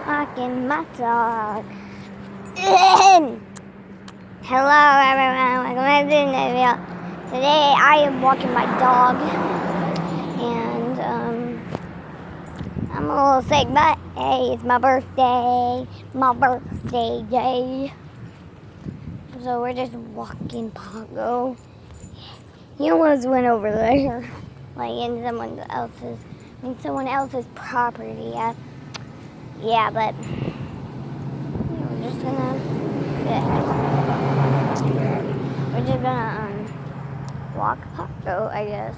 walking my dog. Hello everyone, welcome back to the video. Today I am walking my dog, and I'm a little sick, but hey, it's my birthday day. So we're just walking Paco. He almost went over there, like in someone else's property. Yeah, but we're just gonna walk Paco, I guess.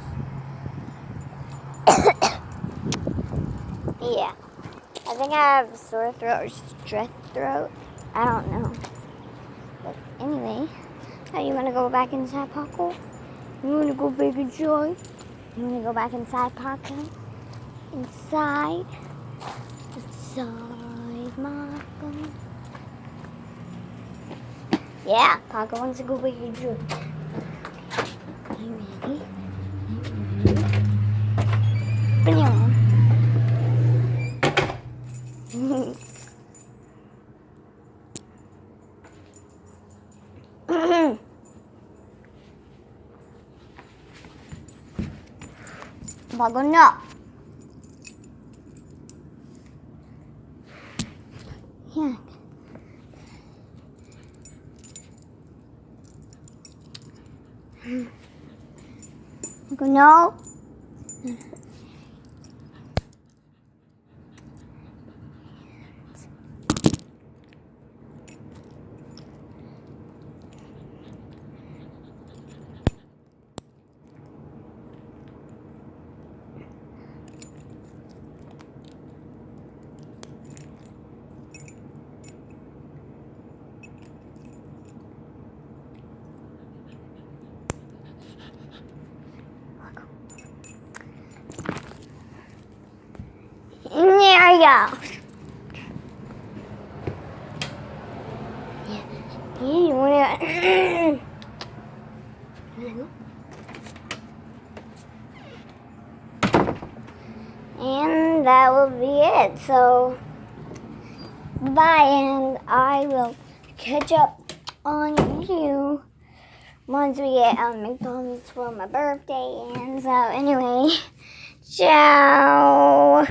Yeah, I think I have sore throat or strep throat. I don't know. But anyway, how you wanna go back inside, Paco? You wanna go back inside? You wanna go back inside, Paco? Inside my phone. Yeah, Paco wants to go back inside. Are you ready? Banana. Paco, no. Yeah. Paco, no. There you go. Yeah, you wanna go? And that will be it. So, bye, and I will catch up on you once we get McDonald's for my birthday. And so, anyway, ciao.